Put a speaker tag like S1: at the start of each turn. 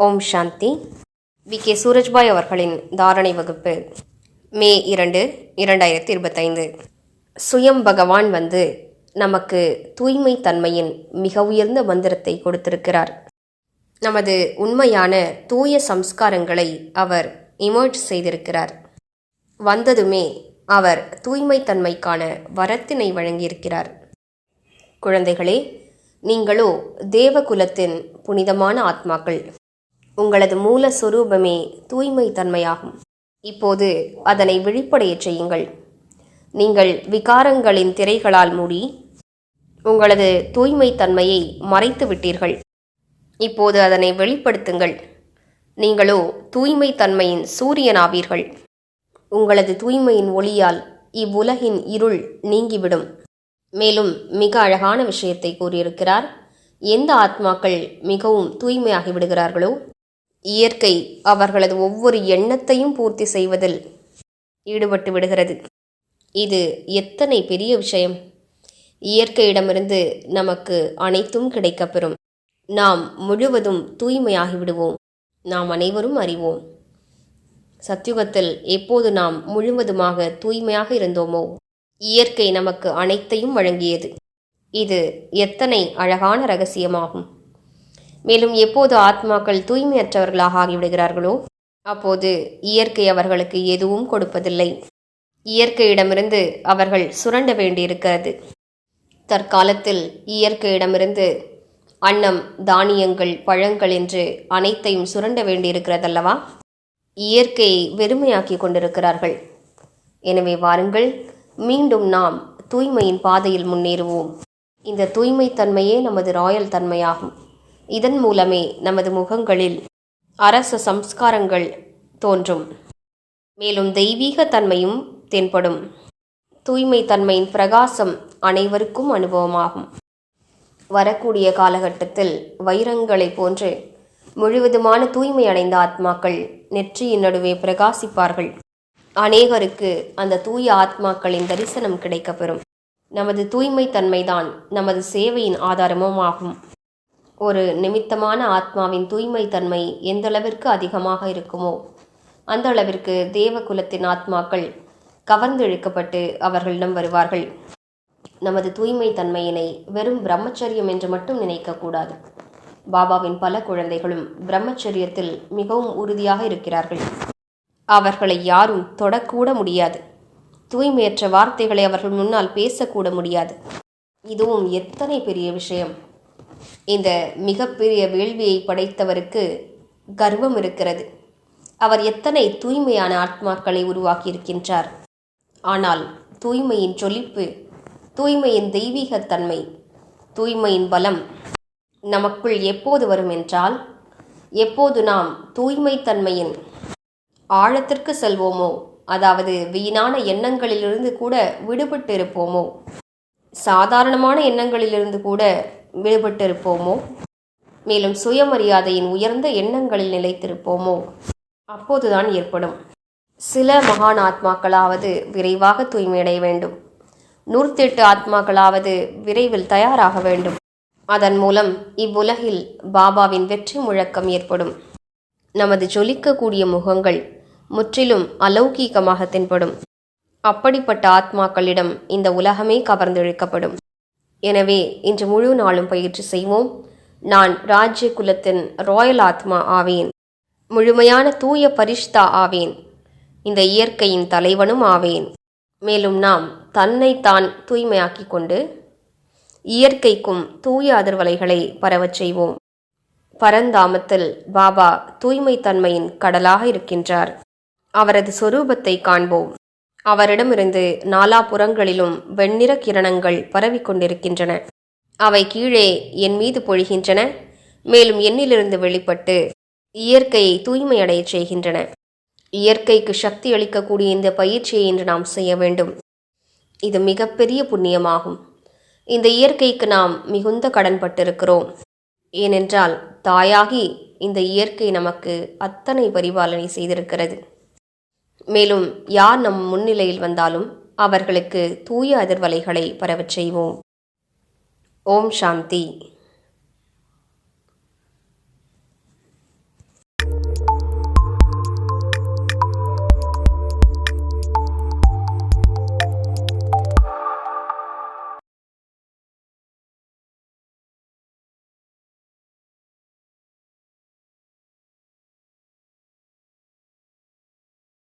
S1: ஓம் சாந்தி. VK. Surajbhai அவர்களின் தாரணை வகுப்பு மே 2, 2025. சுயம் பகவான் நமக்கு தூய்மை தன்மையின் மிக உயர்ந்த மந்திரத்தை கொடுத்திருக்கிறார். நமது உண்மையான தூய சம்ஸ்காரங்களை அவர் இமர்ஜ் செய்திருக்கிறார். வந்ததுமே அவர் தூய்மை தன்மைக்கான வரத்தினை வழங்கியிருக்கிறார். குழந்தைகளே, நீங்களோ தேவகுலத்தின் புனிதமான ஆத்மாக்கள். உங்களது மூல சொரூபமே தூய்மை தன்மையாகும். இப்போது அதனை விழிப்படையச் செய்யுங்கள். நீங்கள் விகாரங்களின் திரைகளால் மூடி உங்களது தூய்மை தன்மையை மறைத்து விட்டீர்கள். இப்போது அதனை வெளிப்படுத்துங்கள். நீங்களோ தூய்மை தன்மையின் சூரியனாவீர்கள். உங்களது தூய்மையின் ஒளியால் இவ்வுலகின் இருள் நீங்கிவிடும். மேலும் மிக அழகான விஷயத்தை கூறியிருக்கிறார். எந்த ஆத்மாக்கள் மிகவும் தூய்மையாகி விடுகிறார்களோ, இயற்கை அவர்களது ஒவ்வொரு எண்ணத்தையும் பூர்த்தி செய்வதில் ஈடுபட்டு விடுகிறது. இது எத்தனை பெரிய விஷயம்! இயற்கையிடமிருந்து நமக்கு அனைத்தும் கிடைக்கப்பெறும். நாம் முழுவதும் தூய்மையாகிவிடுவோம். நாம் அனைவரும் அறிவோம். சத்யுகத்தில் எப்போது நாம் முழுவதுமாக தூய்மையாக இருந்தோமோ, இயற்கை நமக்கு அனைத்தையும் வழங்கியது. இது எத்தனை அழகான ரகசியமாகும்! மேலும் எப்போது ஆத்மாக்கள் தூய்மையற்றவர்களாக ஆகிவிடுகிறார்களோ, அப்போது இயற்கை அவர்களுக்கு எதுவும் கொடுப்பதில்லை. இயற்கையிடமிருந்து அவர்கள் சுரண்ட வேண்டியிருக்கிறது. தற்காலத்தில் இயற்கையிடமிருந்து அன்னம், தானியங்கள், பழங்கள் என்று அனைத்தையும் சுரண்ட வேண்டியிருக்கிறதல்லவா? இயற்கையை வெறுமையாக்கி கொண்டிருக்கிறார்கள். எனவே வாருங்கள், மீண்டும் நாம் தூய்மையின் பாதையில் முன்னேறுவோம். இந்த தூய்மை தன்மையே நமது ராயல் தன்மையாகும். இதன் மூலமே நமது முகங்களில் அரச சம்ஸ்காரங்கள் தோன்றும். மேலும் தெய்வீக தன்மையும் தென்படும். தூய்மை தன்மையின் பிரகாசம் அனைவருக்கும் அனுபவமாகும். வரக்கூடிய காலகட்டத்தில் வைரங்களை போன்று முழுவதுமான தூய்மை அடைந்த ஆத்மாக்கள் நெற்றியின் நடுவே பிரகாசிப்பார்கள். அநேகருக்கு அந்த தூய ஆத்மாக்களின் தரிசனம் கிடைக்கப்பெறும். நமது தூய்மை தன்மைதான் நமது சேவையின் ஆதாரமும் ஆகும். ஒரு நிமித்தமான ஆத்மாவின் தூய்மை தன்மை எந்த அளவிற்கு அதிகமாக இருக்குமோ, அந்த அளவிற்கு தேவகுலத்தின் ஆத்மாக்கள் கவர்ந்தெழுக்கப்பட்டு அவர்களிடம் வருவார்கள். நமது தூய்மை தன்மையினை வெறும் பிரம்மச்சரியம் என்று மட்டும் நினைக்கக்கூடாது. பாபாவின் பல குழந்தைகளும் பிரம்மச்சரியத்தில் மிகவும் உறுதியாக இருக்கிறார்கள். அவர்களை யாரும் தொடக்கூட முடியாது. தூய்மையற்ற வார்த்தைகளை அவர்கள் முன்னால் பேசக்கூட முடியாது. இதுவும் எத்தனை பெரிய விஷயம்! இந்த மிகப்பெரிய வேள்வியை படைத்தவருக்கு கர்வம் இருக்கிறது. அவர் எத்தனை தூய்மையான ஆத்மாக்களை உருவாக்கியிருக்கின்றார். ஆனால் தூய்மையின் ஜொலிப்பு, தூய்மையின் தெய்வீகத்தன்மை, தூய்மையின் பலம் நமக்குள் எப்போது வரும் என்றால், எப்போது நாம் தூய்மை தன்மையின் ஆழத்திற்கு செல்வோமோ, அதாவது வீணான எண்ணங்களிலிருந்து கூட விடுபட்டு இருப்போமோ, சாதாரணமான எண்ணங்களிலிருந்து கூட விடுபட்டிருப்போமோ, மேலும் சுயமரியாதையின் உயர்ந்த எண்ணங்களில் நிலைத்திருப்போமோ, அப்போதுதான் ஏற்படும். சில மகான் ஆத்மாக்களாவது விரைவாக தூய்மையடைய வேண்டும். 108 ஆத்மாக்களாவது விரைவில் தயாராக வேண்டும். அதன் மூலம் இவ்வுலகில் பாபாவின் வெற்றி முழக்கம் ஏற்படும். நமது ஜொலிக்கக்கூடிய முகங்கள் முற்றிலும் அலௌகீகமாக தென்படும். அப்படிப்பட்ட ஆத்மாக்களிடம் இந்த உலகமே கவர்ந்தெழுக்கப்படும். எனவே இன்று முழு நாளும் பயிற்சி செய்வோம். நான் ராஜ்ய குலத்தின் ராயல் ஆத்மா ஆவேன். முழுமையான தூய பரிஷ்தா ஆவேன். இந்த இயற்கையின் தலைவனும் ஆவேன். மேலும் நாம் தன்னைத்தான் தூய்மையாக்கி கொண்டு இயற்கைக்கும் தூய அதிர்வலைகளை பரவச் செய்வோம். பரந்தாமத்தில் பாபா தூய்மை தன்மையின் கடலாக இருக்கின்றார். அவரது சொரூபத்தை காண்போம். அவரிடமிருந்து நாலாபுறங்களிலும் வெண்ணிற கிரணங்கள் பரவிக்கொண்டிருக்கின்றன. அவை கீழே என் மீது பொழிகின்றன. மேலும் என்னிலிருந்து வெளிப்பட்டு இயற்கையை தூய்மையடையச் செய்கின்றன. இயற்கைக்கு சக்தி அளிக்கக்கூடிய இந்த பயிற்சியை இன்று நாம் செய்ய வேண்டும். இது மிகப்பெரிய புண்ணியமாகும். இந்த இயற்கைக்கு நாம் மிகுந்த கடன்பட்டிருக்கிறோம். ஏனென்றால் தாயாகி இந்த இயற்கை நமக்கு அத்தனை பரிபாலனை செய்திருக்கிறது. மேலும் யார் நம் முன்னிலையில் வந்தாலும் அவர்களுக்கு தூய அதிர்வலைகளை பரவச் செய்வோம். ஓம் சாந்தி.